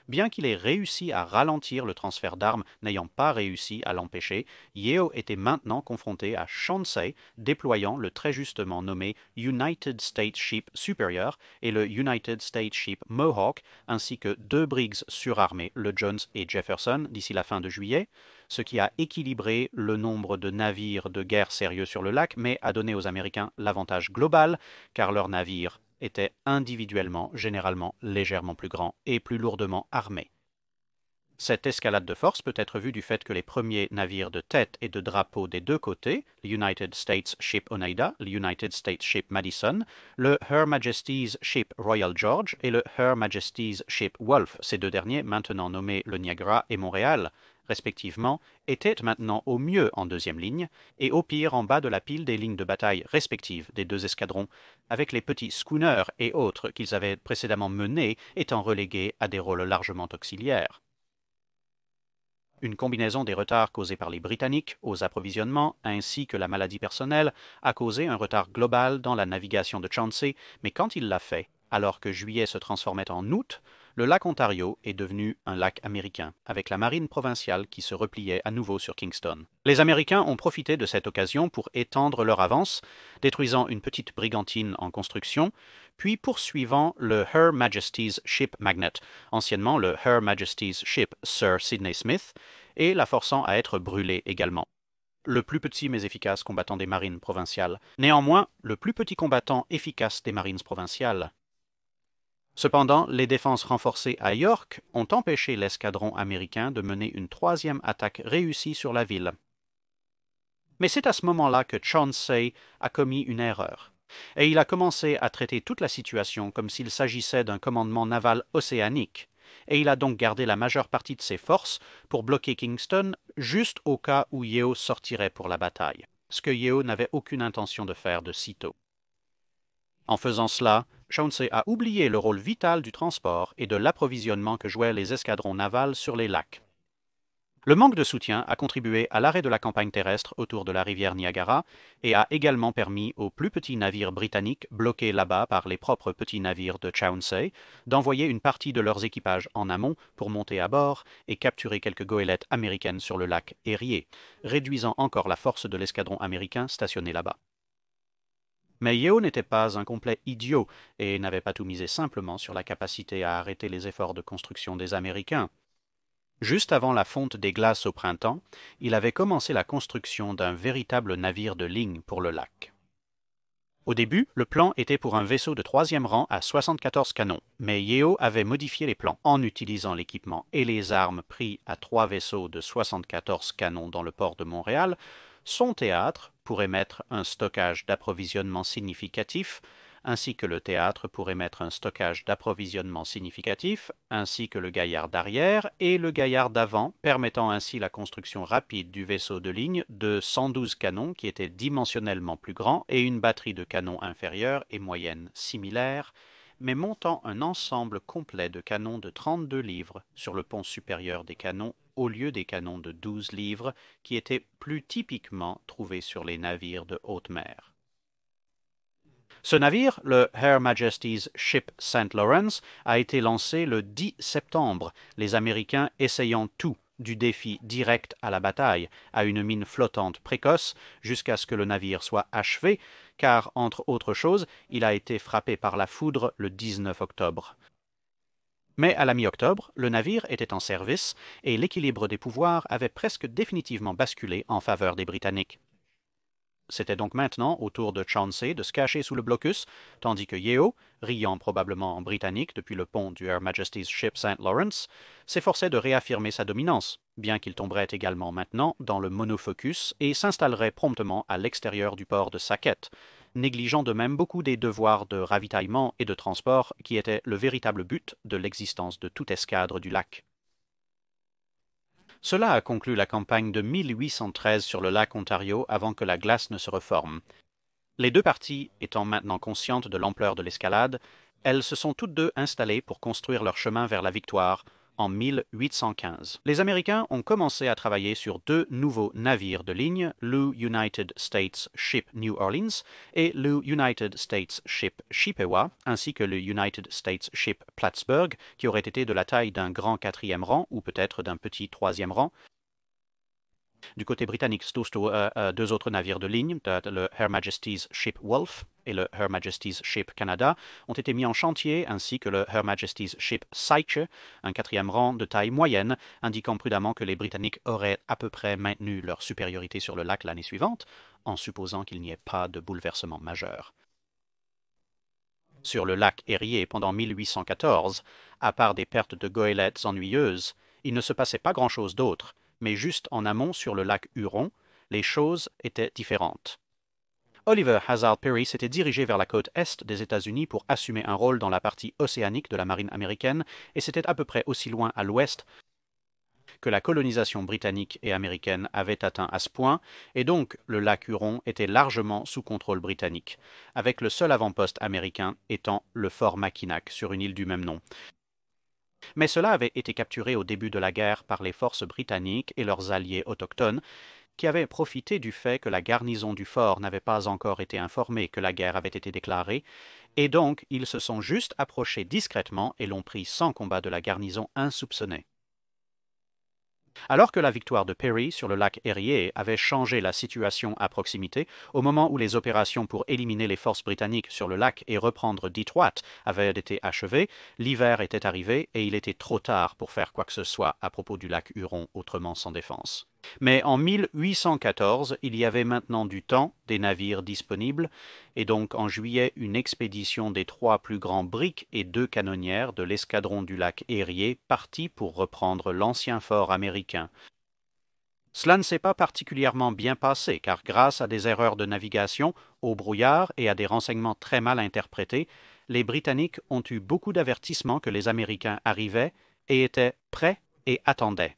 Bien qu'il ait réussi à ralentir le transfert d'armes n'ayant pas réussi à l'empêcher, Yeo était maintenant confronté à Chauncey déployant le très justement nommé United States Ship Superior et le United States Ship Mohawk, ainsi que 2 brigs surarmés, le Jones et Jefferson, d'ici la fin de juillet, ce qui a équilibré le nombre de navires de guerre sérieux sur le lac, mais a donné aux Américains l'avantage global, car leurs navires étaient individuellement généralement légèrement plus grands et plus lourdement armés. Cette escalade de force peut être vue du fait que les premiers navires de tête et de drapeau des deux côtés, le United States Ship Oneida, le United States Ship Madison, le Her Majesty's Ship Royal George et le Her Majesty's Ship Wolfe, ces deux derniers maintenant nommés le Niagara et Montréal, respectivement, étaient maintenant au mieux en deuxième ligne et au pire en bas de la pile des lignes de bataille respectives des deux escadrons, avec les petits schooners et autres qu'ils avaient précédemment menés étant relégués à des rôles largement auxiliaires. Une combinaison des retards causés par les Britanniques aux approvisionnements ainsi que la maladie personnelle a causé un retard global dans la navigation de Chauncey, mais quand il l'a fait, alors que juillet se transformait en août, le lac Ontario est devenu un lac américain, avec la marine provinciale qui se repliait à nouveau sur Kingston. Les Américains ont profité de cette occasion pour étendre leur avance, détruisant une petite brigantine en construction, puis poursuivant le Her Majesty's Ship Magnet, anciennement le Her Majesty's Ship Sir Sidney Smith, et la forçant à être brûlée également. Le plus petit mais efficace combattant des marines provinciales. Néanmoins, le plus petit combattant efficace des marines provinciales. Cependant, les défenses renforcées à York ont empêché l'escadron américain de mener une troisième attaque réussie sur la ville. Mais c'est à ce moment-là que Chauncey a commis une erreur, et il a commencé à traiter toute la situation comme s'il s'agissait d'un commandement naval océanique, et il a donc gardé la majeure partie de ses forces pour bloquer Kingston juste au cas où Yeo sortirait pour la bataille, ce que Yeo n'avait aucune intention de faire de sitôt. En faisant cela, Chauncey a oublié le rôle vital du transport et de l'approvisionnement que jouaient les escadrons navals sur les lacs. Le manque de soutien a contribué à l'arrêt de la campagne terrestre autour de la rivière Niagara et a également permis aux plus petits navires britanniques bloqués là-bas par les propres petits navires de Chauncey d'envoyer une partie de leurs équipages en amont pour monter à bord et capturer quelques goélettes américaines sur le lac Erie, réduisant encore la force de l'escadron américain stationné là-bas. Mais Yeo n'était pas un complet idiot et n'avait pas tout misé simplement sur la capacité à arrêter les efforts de construction des Américains. Juste avant la fonte des glaces au printemps, il avait commencé la construction d'un véritable navire de ligne pour le lac. Au début, le plan était pour un vaisseau de troisième rang à 74 canons, mais Yeo avait modifié les plans en utilisant l'équipement et les armes pris à 3 vaisseaux de 74 canons dans le port de Montréal. Son théâtre pourrait mettre un stockage d'approvisionnement significatif, ainsi que le théâtre pourrait mettre un stockage d'approvisionnement significatif, ainsi que le gaillard d'arrière et le gaillard d'avant, permettant ainsi la construction rapide du vaisseau de ligne de 112 canons qui était dimensionnellement plus grand et une batterie de canons inférieure et moyenne similaire, mais montant un ensemble complet de canons de 32 livres sur le pont supérieur des canons au lieu des canons de 12 livres qui étaient plus typiquement trouvés sur les navires de haute mer. Ce navire, le Her Majesty's Ship St. Lawrence, a été lancé le 10 septembre, les Américains essayant tout, du défi direct à la bataille, à une mine flottante précoce, jusqu'à ce que le navire soit achevé, car, entre autres choses, il a été frappé par la foudre le 19 octobre. Mais à la mi-octobre, le navire était en service et l'équilibre des pouvoirs avait presque définitivement basculé en faveur des Britanniques. C'était donc maintenant au tour de Chauncey de se cacher sous le blocus, tandis que Yeo, riant probablement en britannique depuis le pont du Her Majesty's Ship St. Lawrence, s'efforçait de réaffirmer sa dominance, bien qu'il tomberait également maintenant dans le monofocus et s'installerait promptement à l'extérieur du port de Saquette, négligeant de même beaucoup des devoirs de ravitaillement et de transport qui étaient le véritable but de l'existence de toute escadre du lac. Cela a conclu la campagne de 1813 sur le lac Ontario avant que la glace ne se reforme. Les deux parties étant maintenant conscientes de l'ampleur de l'escalade, elles se sont toutes deux installées pour construire leur chemin vers la victoire en 1815. Les Américains ont commencé à travailler sur deux nouveaux navires de ligne, le United States Ship New Orleans et le United States Ship Chippewa, ainsi que le United States Ship Plattsburgh, qui aurait été de la taille d'un grand quatrième rang ou peut-être d'un petit troisième rang. Du côté britannique, deux autres navires de ligne, le Her Majesty's Ship Wolf et le Her Majesty's Ship Canada, ont été mis en chantier, ainsi que le Her Majesty's Ship Seiche, un quatrième rang de taille moyenne, indiquant prudemment que les Britanniques auraient à peu près maintenu leur supériorité sur le lac l'année suivante, en supposant qu'il n'y ait pas de bouleversement majeur. Sur le lac Erie pendant 1814, à part des pertes de goélettes ennuyeuses, il ne se passait pas grand-chose d'autre, mais juste en amont sur le lac Huron, les choses étaient différentes. Oliver Hazard Perry s'était dirigé vers la côte est des États-Unis pour assumer un rôle dans la partie océanique de la marine américaine, et c'était à peu près aussi loin à l'ouest que la colonisation britannique et américaine avait atteint à ce point, et donc le lac Huron était largement sous contrôle britannique, avec le seul avant-poste américain étant le fort Mackinac sur une île du même nom. Mais cela avait été capturé au début de la guerre par les forces britanniques et leurs alliés autochtones, qui avaient profité du fait que la garnison du fort n'avait pas encore été informée que la guerre avait été déclarée, et donc ils se sont juste approchés discrètement et l'ont pris sans combat de la garnison insoupçonnée. Alors que la victoire de Perry sur le lac Erie avait changé la situation à proximité, au moment où les opérations pour éliminer les forces britanniques sur le lac et reprendre Detroit avaient été achevées, l'hiver était arrivé et il était trop tard pour faire quoi que ce soit à propos du lac Huron autrement sans défense. Mais en 1814, il y avait maintenant du temps, des navires disponibles, et donc en juillet, une expédition des 3 plus grands briques et 2 canonnières de l'escadron du lac Erie partit pour reprendre l'ancien fort américain. Cela ne s'est pas particulièrement bien passé, car grâce à des erreurs de navigation, au brouillard et à des renseignements très mal interprétés, les Britanniques ont eu beaucoup d'avertissements que les Américains arrivaient et étaient prêts et attendaient.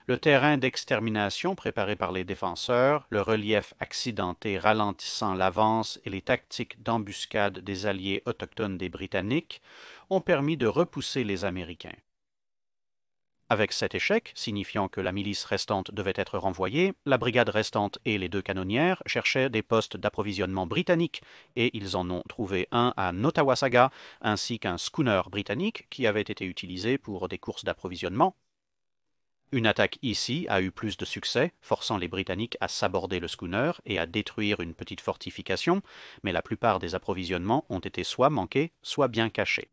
Le terrain d'extermination préparé par les défenseurs, le relief accidenté ralentissant l'avance et les tactiques d'embuscade des alliés autochtones des Britanniques ont permis de repousser les Américains. Avec cet échec, signifiant que la milice restante devait être renvoyée, la brigade restante et les 2 canonnières cherchaient des postes d'approvisionnement britanniques, et ils en ont trouvé un à Nottawasaga, ainsi qu'un schooner britannique qui avait été utilisé pour des courses d'approvisionnement. Une attaque ici a eu plus de succès, forçant les Britanniques à saborder le schooner et à détruire une petite fortification, mais la plupart des approvisionnements ont été soit manqués, soit bien cachés.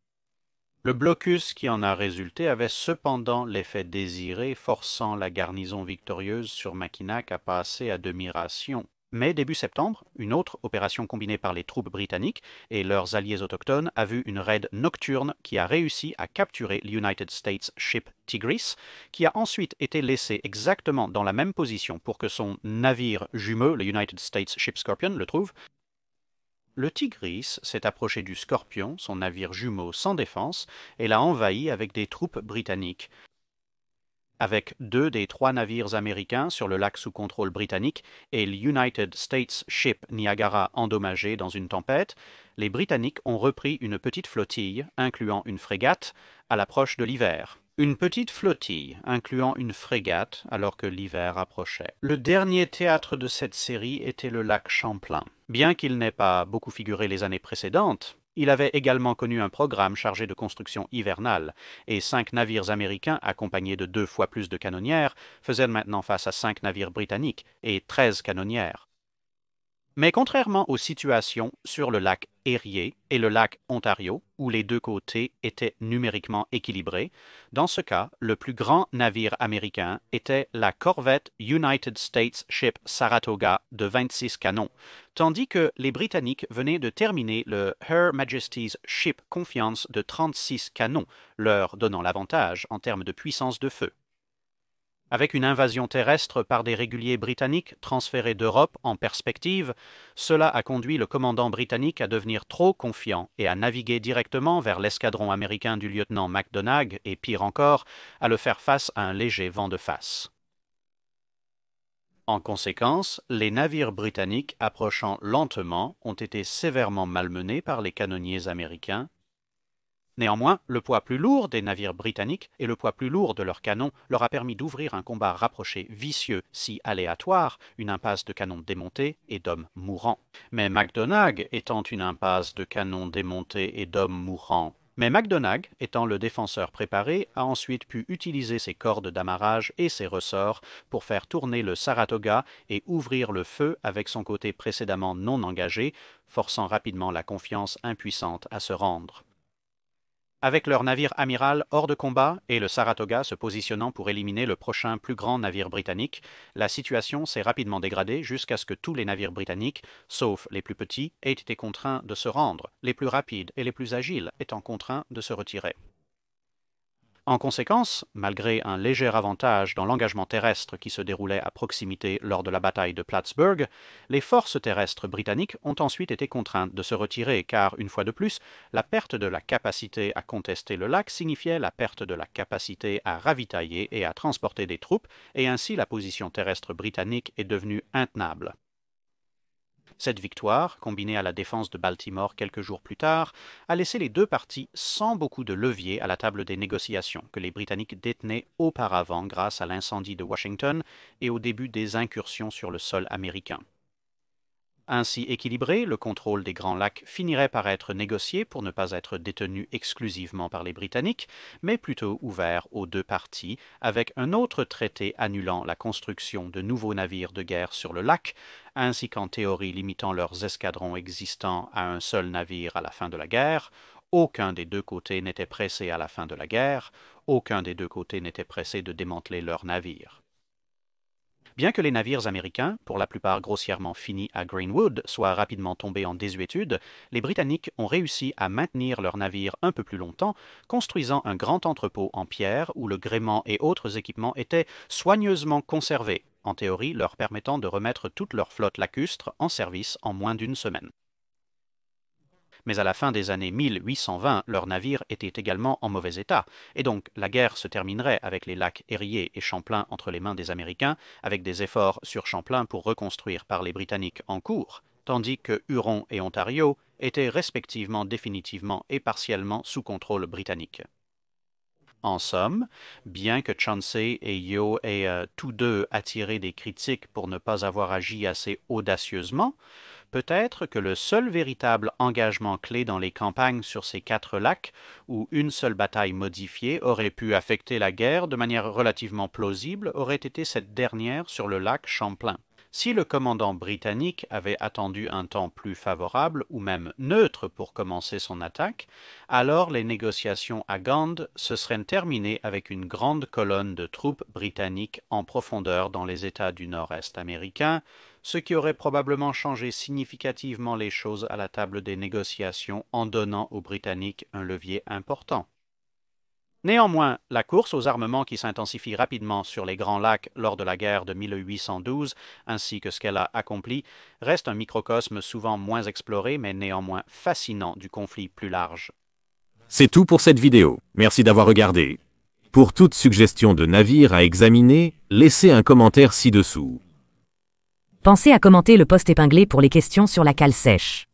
Le blocus qui en a résulté avait cependant l'effet désiré, forçant la garnison victorieuse sur Mackinac à passer à demi-ration. Mais début septembre, une autre opération combinée par les troupes britanniques et leurs alliés autochtones a vu une raid nocturne qui a réussi à capturer l'United States Ship Tigris, qui a ensuite été laissé exactement dans la même position pour que son navire jumeau, le United States Ship Scorpion, le trouve. Le Tigris s'est approché du Scorpion, son navire jumeau sans défense, et l'a envahi avec des troupes britanniques. Avec 2 des 3 navires américains sur le lac sous contrôle britannique et l'United States Ship Niagara endommagé dans une tempête, les Britanniques ont repris une petite flottille, incluant une frégate, à l'approche de l'hiver. Une petite flottille, incluant une frégate, alors que l'hiver approchait. Le dernier théâtre de cette série était le lac Champlain. Bien qu'il n'ait pas beaucoup figuré les années précédentes, il avait également connu un programme chargé de construction hivernale, et 5 navires américains, accompagnés de 2 fois plus de canonnières, faisaient maintenant face à 5 navires britanniques et 13 canonnières. Mais contrairement aux situations sur le lac Erie et le lac Ontario, où les deux côtés étaient numériquement équilibrés, dans ce cas, le plus grand navire américain était la corvette United States Ship Saratoga de 26 canons, tandis que les Britanniques venaient de terminer le Her Majesty's Ship Confiance de 36 canons, leur donnant l'avantage en termes de puissance de feu. Avec une invasion terrestre par des réguliers britanniques transférés d'Europe en perspective, cela a conduit le commandant britannique à devenir trop confiant et à naviguer directement vers l'escadron américain du lieutenant MacDonagh et, pire encore, à le faire face à un léger vent de face. En conséquence, les navires britanniques approchant lentement ont été sévèrement malmenés par les canonniers américains. Néanmoins, le poids plus lourd des navires britanniques et le poids plus lourd de leurs canons leur a permis d'ouvrir un combat rapproché vicieux, si aléatoire, une impasse de canons démontés et d'hommes mourants. Mais MacDonagh étant une impasse de canons démontés et d'hommes mourants, étant le défenseur préparé, a ensuite pu utiliser ses cordes d'amarrage et ses ressorts pour faire tourner le Saratoga et ouvrir le feu avec son côté précédemment non engagé, forçant rapidement la Confiance impuissante à se rendre. Avec leur navire amiral hors de combat et le Saratoga se positionnant pour éliminer le prochain plus grand navire britannique, la situation s'est rapidement dégradée jusqu'à ce que tous les navires britanniques, sauf les plus petits, aient été contraints de se rendre, les plus rapides et les plus agiles étant contraints de se retirer. En conséquence, malgré un léger avantage dans l'engagement terrestre qui se déroulait à proximité lors de la bataille de Plattsburgh, les forces terrestres britanniques ont ensuite été contraintes de se retirer car, une fois de plus, la perte de la capacité à contester le lac signifiait la perte de la capacité à ravitailler et à transporter des troupes, et ainsi la position terrestre britannique est devenue intenable. Cette victoire, combinée à la défense de Baltimore quelques jours plus tard, a laissé les deux parties sans beaucoup de levier à la table des négociations que les Britanniques détenaient auparavant grâce à l'incendie de Washington et au début des incursions sur le sol américain. Ainsi équilibré, le contrôle des Grands Lacs finirait par être négocié pour ne pas être détenu exclusivement par les Britanniques, mais plutôt ouvert aux deux parties, avec un autre traité annulant la construction de nouveaux navires de guerre sur le lac, ainsi qu'en théorie limitant leurs escadrons existants à un seul navire à la fin de la guerre. Aucun des deux côtés n'était pressé à la fin de la guerre, aucun des deux côtés n'était pressé de démanteler leurs navires. Bien que les navires américains, pour la plupart grossièrement finis à Greenwood, soient rapidement tombés en désuétude, les Britanniques ont réussi à maintenir leurs navires un peu plus longtemps, construisant un grand entrepôt en pierre où le gréement et autres équipements étaient soigneusement conservés, en théorie leur permettant de remettre toute leur flotte lacustre en service en moins d'une semaine. Mais à la fin des années 1820, leurs navires étaient également en mauvais état, et donc la guerre se terminerait avec les lacs Erie et Champlain entre les mains des Américains, avec des efforts sur Champlain pour reconstruire par les Britanniques en cours, tandis que Huron et Ontario étaient respectivement définitivement et partiellement sous contrôle britannique. En somme, bien que Chauncey et Yeo aient tous deux attiré des critiques pour ne pas avoir agi assez audacieusement, peut-être que le seul véritable engagement clé dans les campagnes sur ces 4 lacs, où une seule bataille modifiée aurait pu affecter la guerre de manière relativement plausible, aurait été cette dernière sur le lac Champlain. Si le commandant britannique avait attendu un temps plus favorable ou même neutre pour commencer son attaque, alors les négociations à Gand se seraient terminées avec une grande colonne de troupes britanniques en profondeur dans les États du Nord-Est américain, ce qui aurait probablement changé significativement les choses à la table des négociations en donnant aux Britanniques un levier important. Néanmoins, la course aux armements qui s'intensifie rapidement sur les Grands Lacs lors de la guerre de 1812, ainsi que ce qu'elle a accompli, reste un microcosme souvent moins exploré mais néanmoins fascinant du conflit plus large. C'est tout pour cette vidéo. Merci d'avoir regardé. Pour toute suggestion de navire à examiner, laissez un commentaire ci-dessous. Pensez à commenter le post épinglé pour les questions sur la cale sèche.